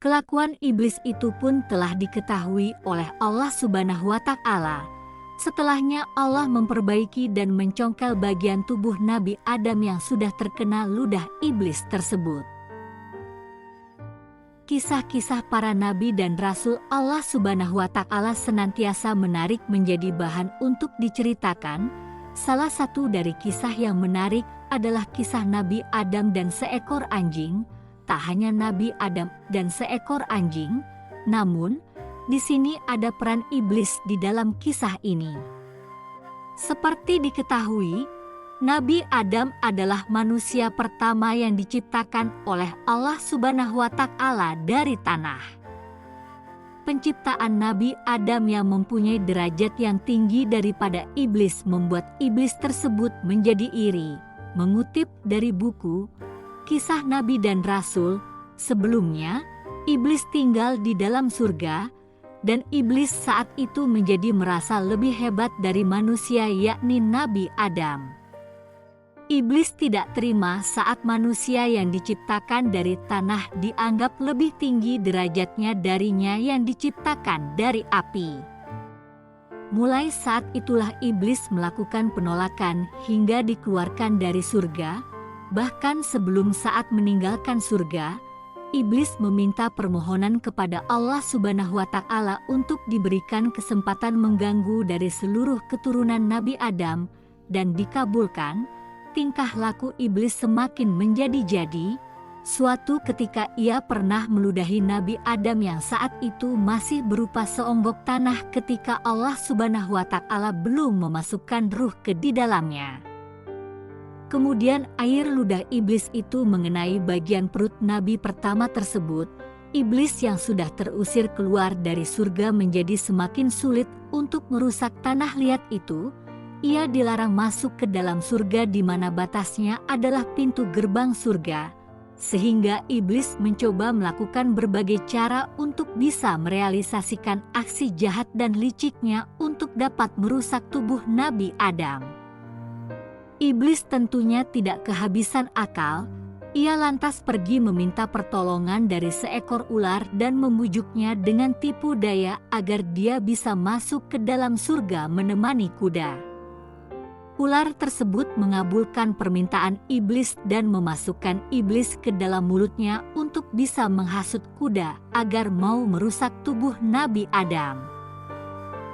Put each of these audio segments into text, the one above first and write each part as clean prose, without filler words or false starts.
Kelakuan iblis itu pun telah diketahui oleh Allah Subhanahu wa Ta'ala. Setelahnya Allah memperbaiki dan mencongkel bagian tubuh Nabi Adam yang sudah terkena ludah iblis tersebut. Kisah-kisah para nabi dan rasul Allah Subhanahu wa Ta'ala senantiasa menarik menjadi bahan untuk diceritakan. Salah satu dari kisah yang menarik adalah kisah Nabi Adam dan seekor anjing. Tak hanya Nabi Adam dan seekor anjing, namun di sini ada peran iblis di dalam kisah ini. Seperti diketahui, Nabi Adam adalah manusia pertama yang diciptakan oleh Allah Subhanahu wa Ta'ala dari tanah. Penciptaan Nabi Adam yang mempunyai derajat yang tinggi daripada iblis membuat iblis tersebut menjadi iri. Mengutip dari buku Kisah Nabi dan Rasul, sebelumnya iblis tinggal di dalam surga, dan iblis saat itu menjadi merasa lebih hebat dari manusia, yakni Nabi Adam. Iblis tidak terima saat manusia yang diciptakan dari tanah dianggap lebih tinggi derajatnya darinya yang diciptakan dari api. Mulai saat itulah iblis melakukan penolakan hingga dikeluarkan dari surga. Bahkan sebelum saat meninggalkan surga, iblis meminta permohonan kepada Allah Subhanahu wa Ta'ala untuk diberikan kesempatan mengganggu dari seluruh keturunan Nabi Adam, dan dikabulkan. Tingkah laku iblis semakin menjadi-jadi. Suatu ketika ia pernah meludahi Nabi Adam yang saat itu masih berupa seonggok tanah ketika Allah Subhanahu wa Ta'ala belum memasukkan ruh ke di dalamnya. Kemudian air ludah iblis itu mengenai bagian perut Nabi pertama tersebut. Iblis yang sudah terusir keluar dari surga menjadi semakin sulit untuk merusak tanah liat itu. Ia dilarang masuk ke dalam surga di mana batasnya adalah pintu gerbang surga. Sehingga iblis mencoba melakukan berbagai cara untuk bisa merealisasikan aksi jahat dan liciknya untuk dapat merusak tubuh Nabi Adam. Iblis tentunya tidak kehabisan akal. Ia lantas pergi meminta pertolongan dari seekor ular dan membujuknya dengan tipu daya agar dia bisa masuk ke dalam surga menemani kuda. Ular tersebut mengabulkan permintaan iblis dan memasukkan iblis ke dalam mulutnya untuk bisa menghasut kuda agar mau merusak tubuh Nabi Adam.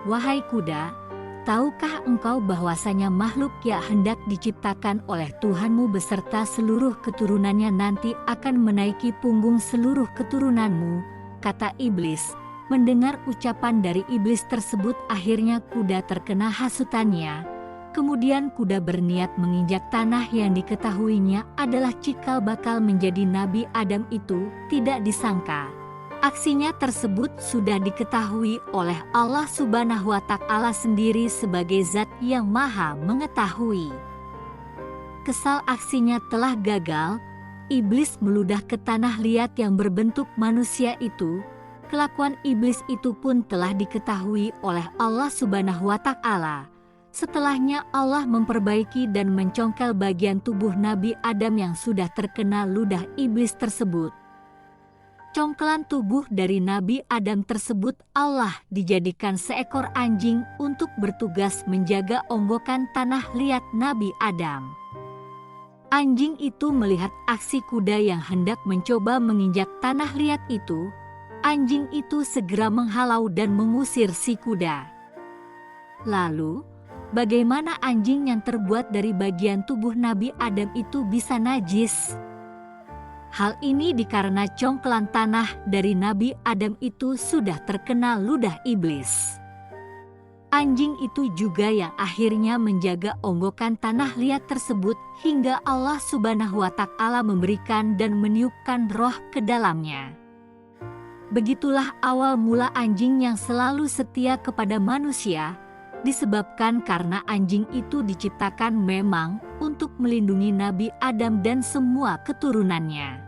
Wahai kuda, tahukah engkau bahwasanya makhluk yang hendak diciptakan oleh Tuhanmu beserta seluruh keturunannya nanti akan menaiki punggung seluruh keturunanmu, kata iblis. Mendengar ucapan dari iblis tersebut akhirnya kuda terkena hasutannya. Kemudian kuda berniat menginjak tanah yang diketahuinya adalah cikal bakal menjadi Nabi Adam itu. Tidak disangka aksinya tersebut sudah diketahui oleh Allah Subhanahu wa Ta'ala sendiri sebagai zat yang maha mengetahui. Kesal aksinya telah gagal, iblis meludah ke tanah liat yang berbentuk manusia itu. Kelakuan iblis itu pun telah diketahui oleh Allah Subhanahu wa Ta'ala. Setelahnya Allah memperbaiki dan mencongkel bagian tubuh Nabi Adam yang sudah terkena ludah iblis tersebut. Congkelan tubuh dari Nabi Adam tersebut Allah dijadikan seekor anjing untuk bertugas menjaga onggokan tanah liat Nabi Adam. Anjing itu melihat aksi kuda yang hendak mencoba menginjak tanah liat itu. Anjing itu segera menghalau dan mengusir si kuda. Lalu, bagaimana anjing yang terbuat dari bagian tubuh Nabi Adam itu bisa najis? Hal ini dikarenakan congkelan tanah dari Nabi Adam itu sudah terkena ludah iblis. Anjing itu juga yang akhirnya menjaga onggokan tanah liat tersebut hingga Allah Subhanahu wa Ta'ala memberikan dan meniupkan roh ke dalamnya. Begitulah awal mula anjing yang selalu setia kepada manusia, disebabkan karena anjing itu diciptakan memang untuk melindungi Nabi Adam dan semua keturunannya.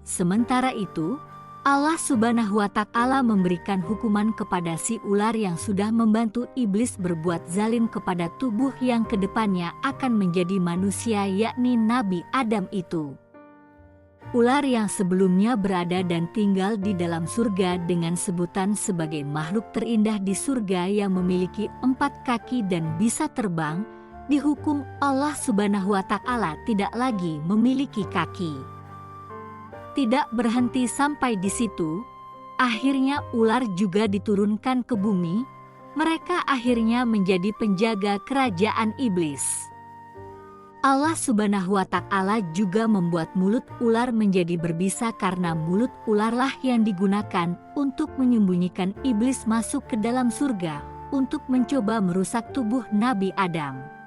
Sementara itu, Allah Subhanahu wa Ta'ala memberikan hukuman kepada si ular yang sudah membantu iblis berbuat zalim kepada tubuh yang kedepannya akan menjadi manusia, yakni Nabi Adam itu. Ular yang sebelumnya berada dan tinggal di dalam surga dengan sebutan sebagai makhluk terindah di surga yang memiliki 4 kaki dan bisa terbang, dihukum Allah Subhanahu wa Ta'ala tidak lagi memiliki kaki. Tidak berhenti sampai di situ, akhirnya ular juga diturunkan ke bumi. Mereka akhirnya menjadi penjaga kerajaan iblis. Allah Subhanahu wa Ta'ala juga membuat mulut ular menjadi berbisa karena mulut ularlah yang digunakan untuk menyembunyikan iblis masuk ke dalam surga untuk mencoba merusak tubuh Nabi Adam.